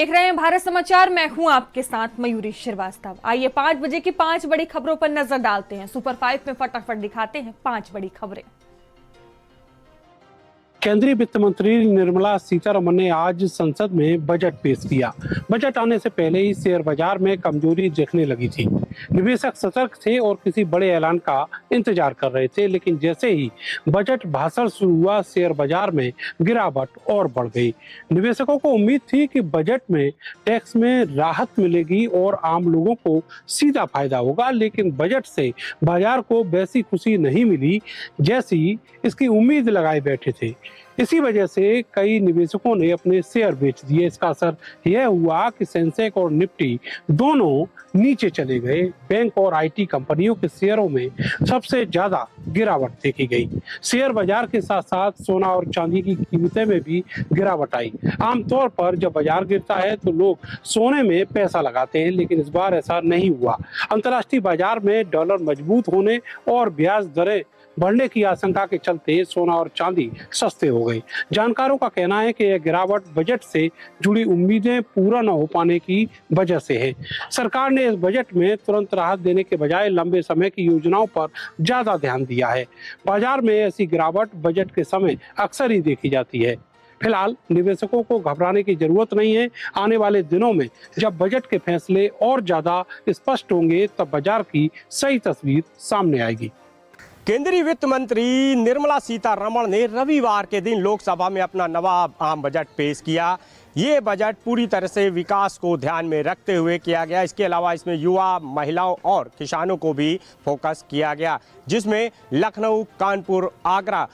देख रहे हैं भारत समाचार। मैं हूं आपके साथ मयूरी श्रीवास्तव। आइए 5 बजे की 5 बड़ी खबरों पर नजर डालते हैं। सुपर 5 में फटाफट दिखाते हैं 5 बड़ी खबरें। केंद्रीय वित्त मंत्री निर्मला सीतारमण ने आज संसद में बजट पेश किया। बजट आने से पहले ही शेयर बाजार में कमजोरी दिखने लगी थी। निवेशक सतर्क थे और किसी बड़े ऐलान का इंतजार कर रहे थे, लेकिन जैसे ही बजट भाषण शुरू हुआ, शेयर बाजार में गिरावट और बढ़ गई। निवेशकों को उम्मीद थी कि बजट में टैक्स में राहत मिलेगी और आम लोगों को सीधा फायदा होगा, लेकिन बजट से बाजार को वैसी खुशी नहीं मिली जैसी इसकी उम्मीद लगाए बैठे थे। इसी वजह से कई निवेशकों ने अपने शेयर बेच दिए। इसका असर यह हुआ कि सेंसेक्स और निफ्टी दोनों नीचे चले गए। बैंक और आईटी कंपनियों के शेयरों में सबसे ज्यादा गिरावट देखी गई। शेयर बाजार के साथ साथ सोना और चांदी की कीमतें में भी गिरावट आई। आमतौर पर जब बाजार गिरता है तो लोग सोने में पैसा लगाते हैं, लेकिन इस बार ऐसा नहीं हुआ। अंतर्राष्ट्रीय बाजार में डॉलर मजबूत होने और ब्याज दरें बढ़ने की आशंका के चलते सोना और चांदी सस्ते हो गए। जानकारों का कहना है कि यह गिरावट बजट से जुड़ी उम्मीदें पूरा न हो पाने की वजह से है। सरकार ने इस बजट में तुरंत राहत देने के बजाय लंबे समय की योजनाओं पर ज्यादा ध्यान दिया है। बाजार में ऐसी गिरावट बजट के समय अक्सर ही देखी जाती है। फिलहाल निवेशकों को घबराने की जरूरत नहीं है। आने वाले दिनों में जब बजट के फैसले और ज्यादा स्पष्ट होंगे, तब बाजार की सही तस्वीर सामने आएगी। केंद्रीय वित्त मंत्री निर्मला सीतारमण ने रविवार के दिन लोकसभा में अपना नवा आम बजट पेश किया। ये बजट पूरी तरह से विकास को ध्यान में रखते हुए किया गया। इसके अलावा इसमें युवा, महिलाओं और किसानों को भी फोकस किया गया, जिसमें लखनऊ, कानपुर, आगरा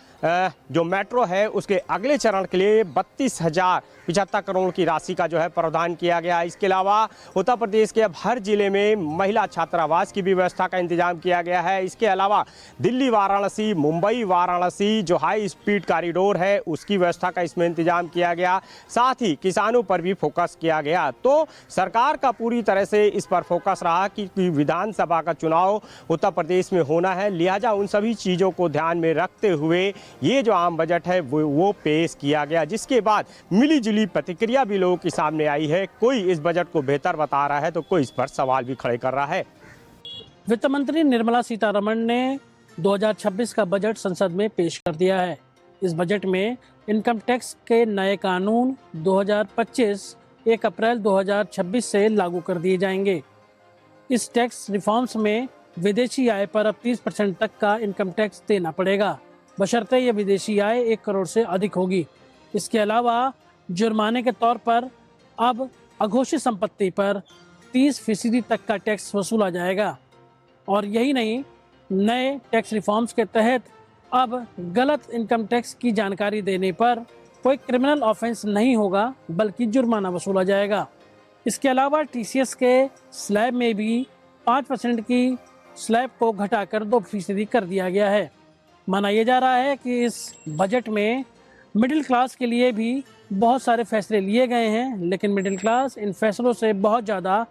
जो मेट्रो है उसके अगले चरण के लिए 32,075 करोड़ की राशि का जो है प्रावधान किया गया। इसके अलावा उत्तर प्रदेश के अब हर जिले में महिला छात्रावास की भी व्यवस्था का इंतजाम किया गया है। इसके अलावा दिल्ली वाराणसी, मुंबई वाराणसी जो हाई स्पीड कॉरिडोर है उसकी व्यवस्था का इसमें इंतजाम किया गया। साथ ही किसानों पर भी फोकस किया गया। तो सरकार का पूरी तरह से इस पर फोकस रहा कि विधानसभा का चुनाव उत्तर प्रदेश में होना है, लिहाजा उन सभी चीज़ों को ध्यान में रखते हुए ये जो आम बजट है वो पेश किया गया, जिसके बाद मिली जुली प्रतिक्रिया भी लोगों के सामने आई है। कोई इस बजट को बेहतर बता रहा है तो कोई इस पर सवाल भी खड़े कर रहा है। वित्त मंत्री निर्मला सीतारमण ने 2026 का बजट संसद में पेश कर दिया है। इस बजट में इनकम टैक्स के नए कानून 2025 1 अप्रैल 2026 से लागू कर दिए जाएंगे। इस टैक्स रिफॉर्म्स में विदेशी आय पर अब 30% तक का इनकम टैक्स देना पड़ेगा, बशर्ते ये विदेशी आय 1 करोड़ से अधिक होगी। इसके अलावा जुर्माने के तौर पर अब अघोषित संपत्ति पर 30% तक का टैक्स वसूला जाएगा। और यही नहीं, नए टैक्स रिफॉर्म्स के तहत अब गलत इनकम टैक्स की जानकारी देने पर कोई क्रिमिनल ऑफेंस नहीं होगा, बल्कि जुर्माना वसूला जाएगा। इसके अलावा टीसीएस के स्लैब में भी 5% की स्लैब को घटाकर 2% कर दिया गया है। माना यह जा रहा है कि इस बजट में मिडिल क्लास के लिए भी बहुत सारे फैसले लिए गए हैं, लेकिन मिडिल क्लास इन फैसलों से बहुत ज़्यादा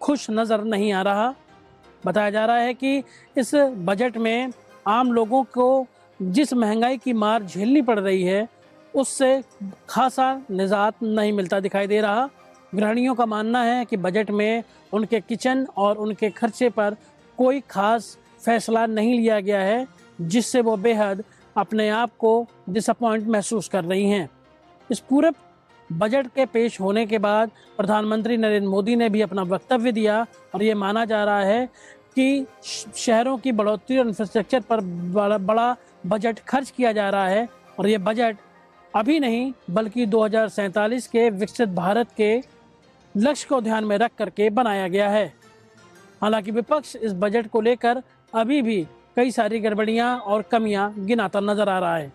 खुश नज़र नहीं आ रहा। बताया जा रहा है कि इस बजट में आम लोगों को जिस महंगाई की मार झेलनी पड़ रही है उससे खासा निजात नहीं मिलता दिखाई दे रहा। गृहिणियों का मानना है कि बजट में उनके किचन और उनके खर्चे पर कोई खास फैसला नहीं लिया गया है, जिससे वो बेहद अपने आप को डिसअपॉइंट महसूस कर रही हैं। इस पूरे बजट के पेश होने के बाद प्रधानमंत्री नरेंद्र मोदी ने भी अपना वक्तव्य दिया और ये माना जा रहा है कि शहरों की बढ़ोतरी और इंफ्रास्ट्रक्चर पर बड़ा बजट खर्च किया जा रहा है। और ये बजट अभी नहीं बल्कि 2047 के विकसित भारत के लक्ष्य को ध्यान में रख करके बनाया गया है। हालांकि विपक्ष इस बजट को लेकर अभी भी कई सारी गड़बड़ियां और कमियां गिनाता नजर आ रहा है।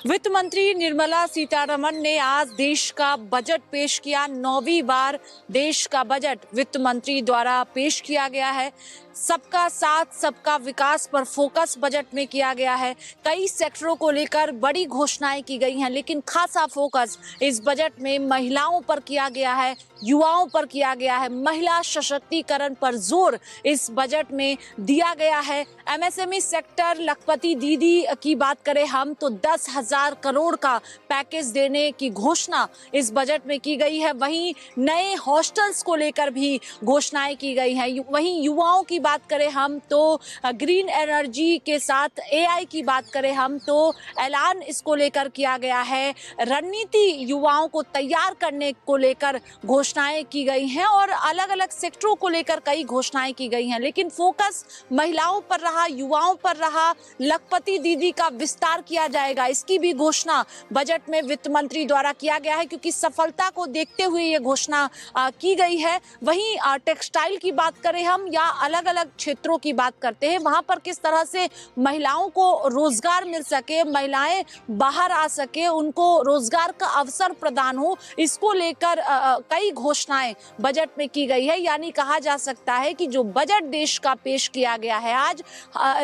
वित्त मंत्री निर्मला सीतारमण ने आज देश का बजट पेश किया। 9वीं बार देश का बजट वित्त मंत्री द्वारा पेश किया गया है। सबका साथ सबका विकास पर फोकस बजट में किया गया है। कई सेक्टरों को लेकर बड़ी घोषणाएं की गई हैं, लेकिन खासा फोकस इस बजट में महिलाओं पर किया गया है, युवाओं पर किया गया है। महिला सशक्तिकरण पर जोर इस बजट में दिया गया है। एमएसएमई सेक्टर, लखपति दीदी की बात करें हम तो 10,000 करोड़ का पैकेज देने की घोषणा इस बजट में की गई है। वहीं नए हॉस्टल्स को लेकर भी घोषणाएं की गई हैं। वहीं युवाओं की बात करें हम तो ग्रीन एनर्जी के साथ एआई की बात करें हम तो ऐलान इसको लेकर किया गया है। रणनीति युवाओं को तैयार करने को लेकर घोषणाएं की गई हैं और अलग अलग सेक्टरों को लेकर कई घोषणाएं की गई हैं, लेकिन फोकस महिलाओं पर रहा, युवाओं पर रहा। लखपति दीदी का विस्तार किया जाएगा, इसकी भी घोषणा बजट में वित्त मंत्री द्वारा किया गया है, क्योंकि सफलता को देखते हुए ये घोषणा की गई है। वहीं टेक्सटाइल की बात करें हम या अलग अलग क्षेत्रों की बात करते हैं, वहां पर किस तरह से महिलाओं को रोजगार मिल सके, महिलाएं बाहर आ सके, उनको रोजगार का अवसर प्रदान हो, इसको लेकर कई घोषणाएं बजट में की गई है। यानी कहा जा सकता है कि जो बजट देश का पेश किया गया है आज,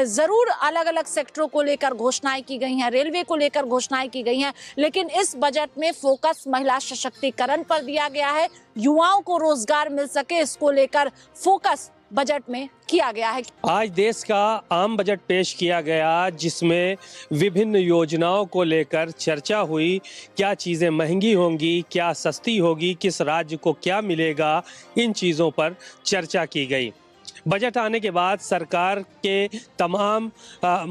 जरूर अलग अलग सेक्टरों को लेकर घोषणाएं की गई हैं, रेलवे को लेकर घोषणाएं की गई हैं, लेकिन इस बजट में फोकस महिला सशक्तिकरण पर दिया गया है। युवाओं को रोजगार मिल सके, इसको लेकर फोकस बजट में किया गया है। आज देश का आम बजट पेश किया गया, जिसमें विभिन्न योजनाओं को लेकर चर्चा हुई। क्या चीज़ें महंगी होंगी, क्या सस्ती होगी, किस राज्य को क्या मिलेगा, इन चीज़ों पर चर्चा की गई। बजट आने के बाद सरकार के तमाम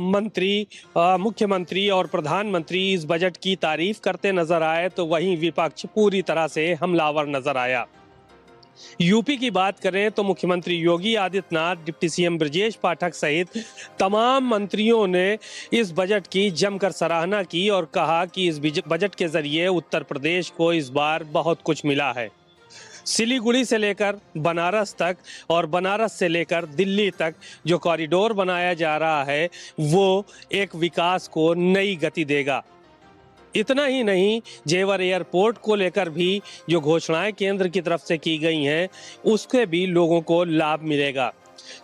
मंत्री, मुख्यमंत्री और प्रधानमंत्री इस बजट की तारीफ करते नजर आए, तो वहीं विपक्ष पूरी तरह से हमलावर नजर आया। यूपी की बात करें तो मुख्यमंत्री योगी आदित्यनाथ, डिप्टी सीएम ब्रजेश पाठक सहित तमाम मंत्रियों ने इस बजट की जमकर सराहना की और कहा कि इस बजट के जरिए उत्तर प्रदेश को इस बार बहुत कुछ मिला है। सिलीगुड़ी से लेकर बनारस तक और बनारस से लेकर दिल्ली तक जो कॉरिडोर बनाया जा रहा है, वो एक विकास को नई गति देगा। इतना ही नहीं, जेवर एयरपोर्ट को लेकर भी जो घोषणाएं केंद्र की तरफ से की गई हैं, उसके भी लोगों को लाभ मिलेगा।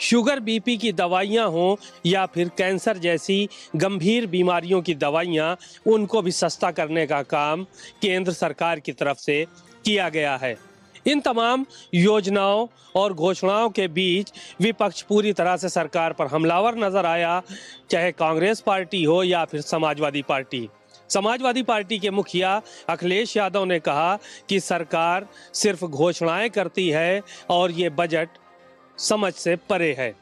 शुगर, बीपी की दवाइयां हों या फिर कैंसर जैसी गंभीर बीमारियों की दवाइयां, उनको भी सस्ता करने का काम केंद्र सरकार की तरफ से किया गया है। इन तमाम योजनाओं और घोषणाओं के बीच विपक्ष पूरी तरह से सरकार पर हमलावर नजर आया, चाहे कांग्रेस पार्टी हो या फिर समाजवादी पार्टी। समाजवादी पार्टी के मुखिया अखिलेश यादव ने कहा कि सरकार सिर्फ घोषणाएं करती है और ये बजट समझ से परे है।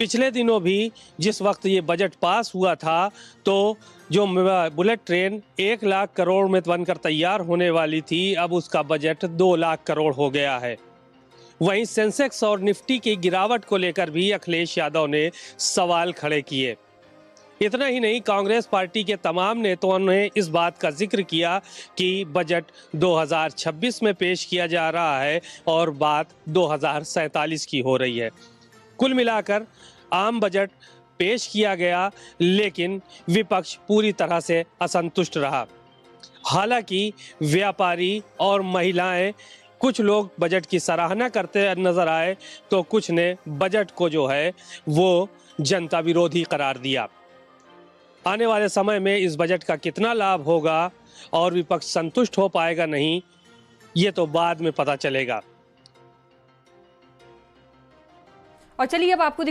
पिछले दिनों भी जिस वक्त ये बजट पास हुआ था, तो जो बुलेट ट्रेन 1 लाख करोड़ में बनकर तैयार होने वाली थी, अब उसका बजट 2 लाख करोड़ हो गया है। वहीं सेंसेक्स और निफ्टी की गिरावट को लेकर भी अखिलेश यादव ने सवाल खड़े किए। इतना ही नहीं, कांग्रेस पार्टी के तमाम नेताओं ने इस बात का जिक्र किया कि बजट 2026 में पेश किया जा रहा है और बात 2047 की हो रही है। कुल मिलाकर आम बजट पेश किया गया, लेकिन विपक्ष पूरी तरह से असंतुष्ट रहा। हालांकि व्यापारी और महिलाएं, कुछ लोग बजट की सराहना करते नजर आए, तो कुछ ने बजट को जो है वो जनता विरोधी करार दिया। आने वाले समय में इस बजट का कितना लाभ होगा और विपक्ष संतुष्ट हो पाएगा नहीं, ये तो बाद में पता चलेगा। और चलिए अब आपको